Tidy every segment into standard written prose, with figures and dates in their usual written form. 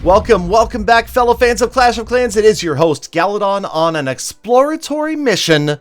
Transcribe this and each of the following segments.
Welcome back, fellow fans of Clash of Clans. It is your host, Galadon, on an exploratory mission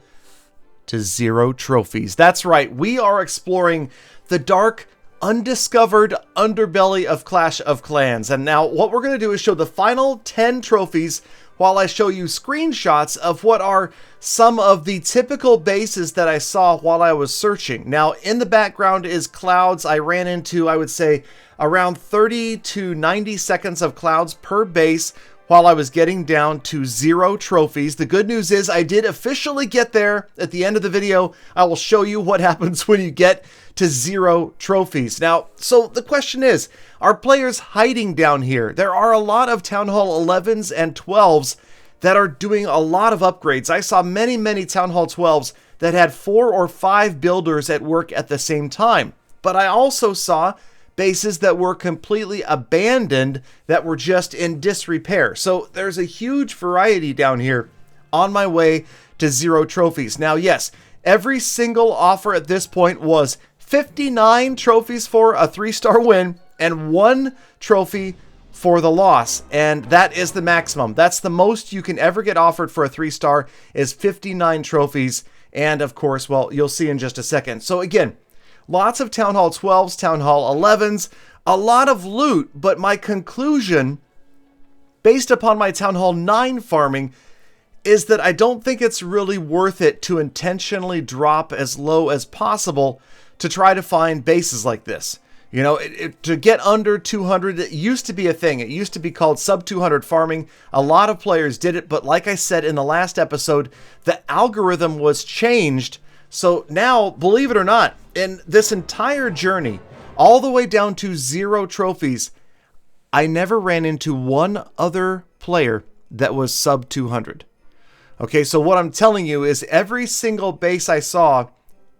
to 0 trophies. That's right, we are exploring the dark, undiscovered underbelly of Clash of Clans. And now what we're going to do is show the final 10 trophies while I show you screenshots of what are some of the typical bases that I saw while I was searching. Now, in the background is clouds. I ran into, I would say, around 30 to 90 seconds of clouds per base while I was getting down to 0 trophies. The good news is I did officially get there. At the end of the video, I will show you what happens when you get to 0 trophies. Now, so the question is, are players hiding down here? There are a lot of Town Hall 11s and 12s that are doing a lot of upgrades. I saw many Town Hall 12s that had 4 or 5 builders at work at the same time. But I also saw bases that were completely abandoned, that were just in disrepair. So there's a huge variety down here on my way to 0 trophies. Now, yes, every single offer at this point was 59 trophies for a 3-star win and 1 trophy for the loss. And that is the maximum. That's the most you can ever get offered for a 3-star is 59 trophies. And of course, well, you'll see in just a second. So again, lots of Town Hall 12s, Town Hall 11s, a lot of loot, but my conclusion, based upon my Town Hall 9 farming, is that I don't think it's really worth it to intentionally drop as low as possible to try to find bases like this. You know, to get under 200, it used to be a thing. It used to be called sub 200 farming. A lot of players did it, but like I said in the last episode, the algorithm was changed. So now, believe it or not, in this entire journey, all the way down to 0 trophies, I never ran into one other player that was sub 200. Okay, so what I'm telling you is every single base I saw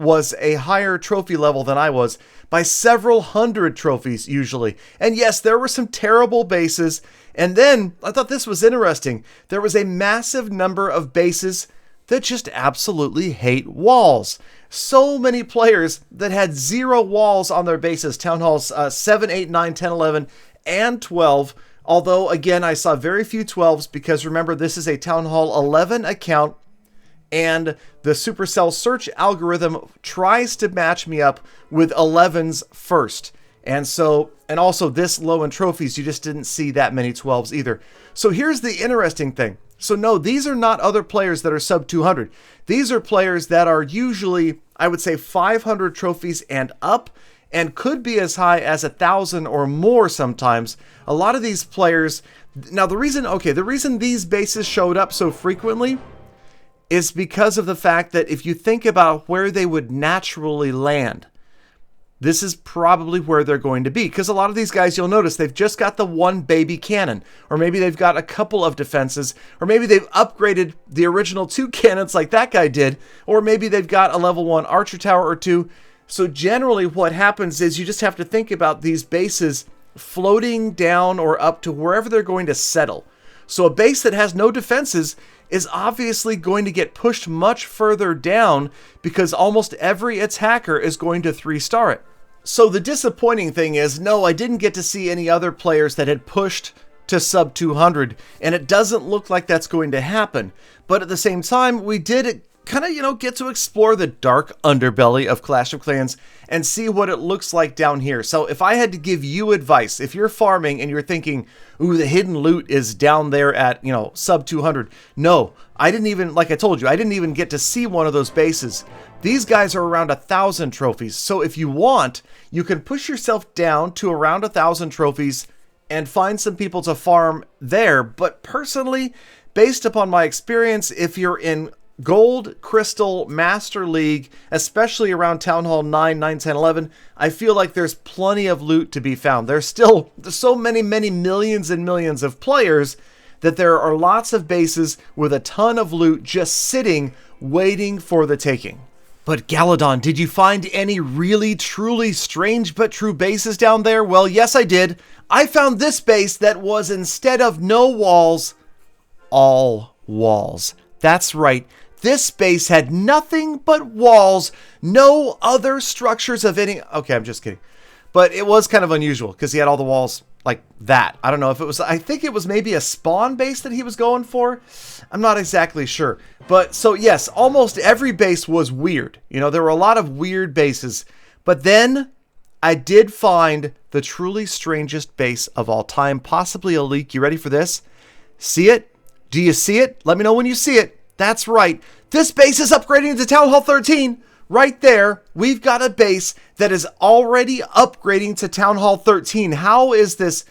was a higher trophy level than I was by several hundred trophies usually. And yes, there were some terrible bases. And then I thought this was interesting. There was a massive number of bases that just absolutely hate walls. So many players that had 0 walls on their bases. Town Halls 7, 8, 9, 10, 11, and 12. Although, again, I saw very few 12s because remember, this is a Town Hall 11 account. And the Supercell search algorithm tries to match me up with 11s first. And so, and also this low in trophies, you just didn't see that many 12s either. So here's the interesting thing. So no, these are not other players that are sub 200. These are players that are usually, I would say, 500 trophies and up, and could be as high as 1,000 or more sometimes. A lot of these players, now the reason these bases showed up so frequently is because of the fact that if you think about where they would naturally land, this is probably where they're going to be. Because a lot of these guys, you'll notice, they've just got the one baby cannon. Or maybe they've got a couple of defenses. Or maybe they've upgraded the original 2 cannons like that guy did. Or maybe they've got a level 1 archer tower or 2. So generally what happens is you just have to think about these bases floating down or up to wherever they're going to settle. So a base that has no defenses is obviously going to get pushed much further down because almost every attacker is going to 3-star it. So the disappointing thing is, no, I didn't get to see any other players that had pushed to sub 200, and it doesn't look like that's going to happen. But at the same time, we did kind of, get to explore the dark underbelly of Clash of Clans and see what it looks like down here. So if I had to give you advice, if you're farming and you're thinking, ooh, the hidden loot is down there at, sub 200. No, I didn't even, like I told you, I didn't even get to see one of those bases. These guys are around 1,000 trophies. So if you want, you can push yourself down to around 1,000 trophies and find some people to farm there. But personally, based upon my experience, if you're in Gold, Crystal, Master League, especially around Town Hall 9, 9, 10, 11, I feel like there's plenty of loot to be found. There's still so many millions and millions of players that there are lots of bases with a ton of loot just sitting, waiting for the taking. But Galadon, did you find any really, truly strange but true bases down there? Well, yes, I did. I found this base that was, instead of no walls, all walls. That's right. This base had nothing but walls, no other structures of any... Okay, I'm just kidding. But it was kind of unusual because he had all the walls like that. I don't know if it was, I think it was maybe a spawn base that he was going for. I'm not exactly sure. But so yes, almost every base was weird. You know, there were a lot of weird bases. But then I did find the truly strangest base of all time, possibly a leak. You ready for this? See it? Do you see it? Let me know when you see it. That's right. This base is upgrading to Town Hall 13. Right there, we've got a base that is already upgrading to Town Hall 13. How is this?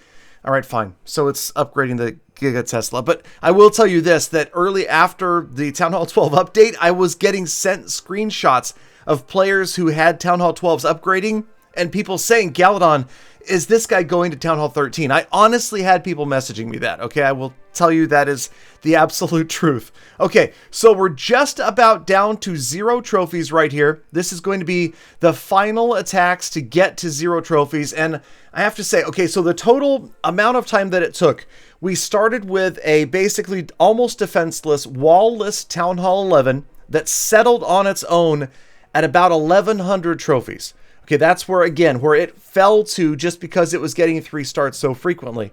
All right, fine. So it's upgrading the Giga Tesla. But I will tell you this, that early after the Town Hall 12 update, I was getting sent screenshots of players who had Town Hall 12s upgrading and people saying, Galadon, is this guy going to Town Hall 13? I honestly had people messaging me that, okay? I will tell you that is the absolute truth. Okay, so we're just about down to 0 trophies right here. This is going to be the final attacks to get to 0 trophies. And I have to say, okay, so the total amount of time that it took, we started with a basically almost defenseless, wall-less Town Hall 11 that settled on its own at about 1,100 trophies. Okay, that's where, again, where it fell to just because it was getting 3 starts so frequently.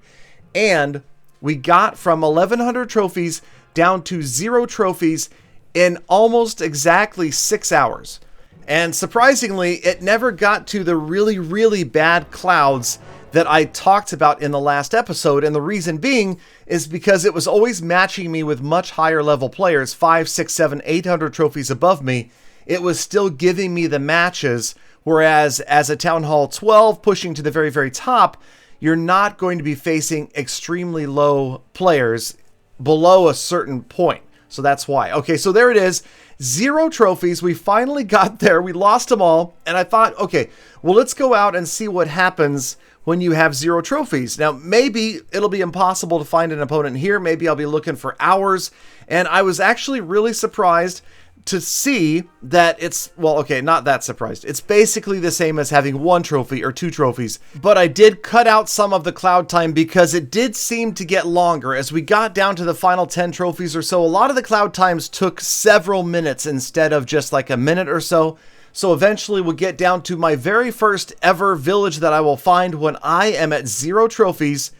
And we got from 1,100 trophies down to 0 trophies in almost exactly 6 hours. And surprisingly, it never got to the really, really bad clouds that I talked about in the last episode. And the reason being is because it was always matching me with much higher level players, 5, 6, 7, 800 trophies above me. It was still giving me the matches. Whereas as a Town Hall 12 pushing to the very, very top, you're not going to be facing extremely low players below a certain point. So that's why. Okay, so there it is. 0 trophies. We finally got there. We lost them all. And I thought, okay, well, let's go out and see what happens when you have 0 trophies. Now, maybe it'll be impossible to find an opponent here. Maybe I'll be looking for hours. And I was actually really surprised to see that it's, well, okay, not that surprised. It's basically the same as having 1 trophy or 2 trophies, but I did cut out some of the cloud time because it did seem to get longer. As we got down to the final 10 trophies or so, a lot of the cloud times took several minutes instead of just like a minute or so. So eventually we'll get down to my very first ever village that I will find when I am at 0 trophies.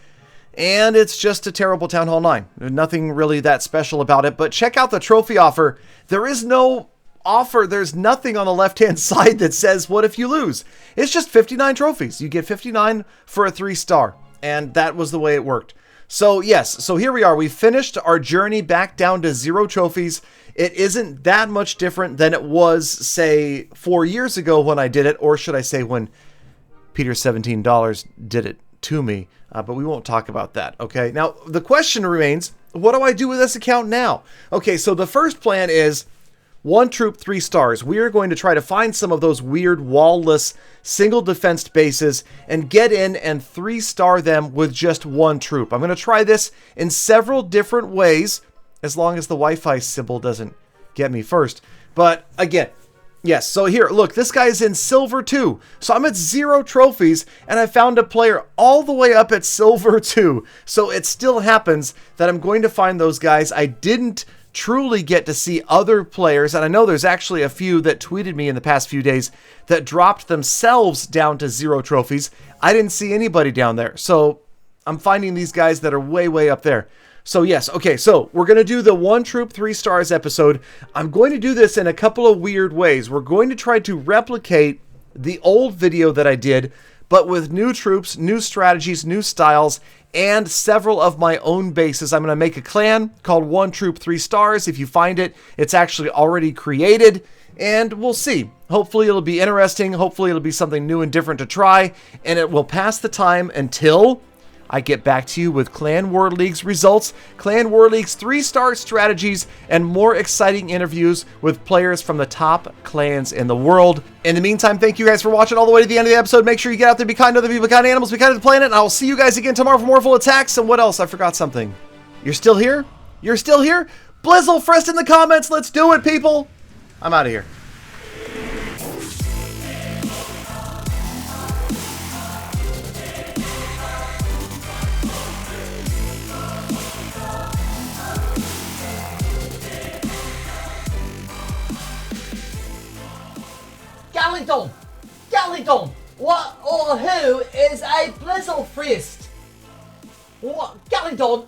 And it's just a terrible Town Hall 9. There's nothing really that special about it. But check out the trophy offer. There is no offer. There's nothing on the left-hand side that says, what if you lose? It's just 59 trophies. You get 59 for a 3-star. And that was the way it worked. So yes, so here we are. We finished our journey back down to 0 trophies. It isn't that much different than it was, say, 4 years ago when I did it. Or should I say when Peter $17 did it to me. But we won't talk about that, okay? Now, the question remains, what do I do with this account now? Okay, so the first plan is 1 troop, 3 stars. We are going to try to find some of those weird wall-less single defensed bases and get in and 3-star them with just 1 troop. I'm going to try this in several different ways, as long as the Wi-Fi symbol doesn't get me first. But again, yes, so here, look, this guy is in silver 2. So I'm at 0 trophies, and I found a player all the way up at silver 2. So it still happens that I'm going to find those guys. I didn't truly get to see other players, and I know there's actually a few that tweeted me in the past few days that dropped themselves down to 0 trophies. I didn't see anybody down there. So I'm finding these guys that are way, way up there. So yes, okay, so we're going to do the 1 troop, 3 stars episode. I'm going to do this in a couple of weird ways. We're going to try to replicate the old video that I did, but with new troops, new strategies, new styles, and several of my own bases. I'm going to make a clan called 1 troop, 3 stars. If you find it, it's actually already created, and we'll see. Hopefully it'll be interesting. Hopefully it'll be something new and different to try, and it will pass the time until I get back to you with Clan War League's results, Clan War League's 3-star strategies, and more exciting interviews with players from the top clans in the world. In the meantime, thank you guys for watching all the way to the end of the episode. Make sure you get out there, be kind to other people, be kind to animals, be kind to the planet, and I will see you guys again tomorrow for more full attacks. And what else? I forgot something. You're still here? You're still here? Blizzle Frist in the comments. Let's do it, people. I'm out of here. Galadon! Galadon! What or who is a Blizzle Frist? What? Galadon?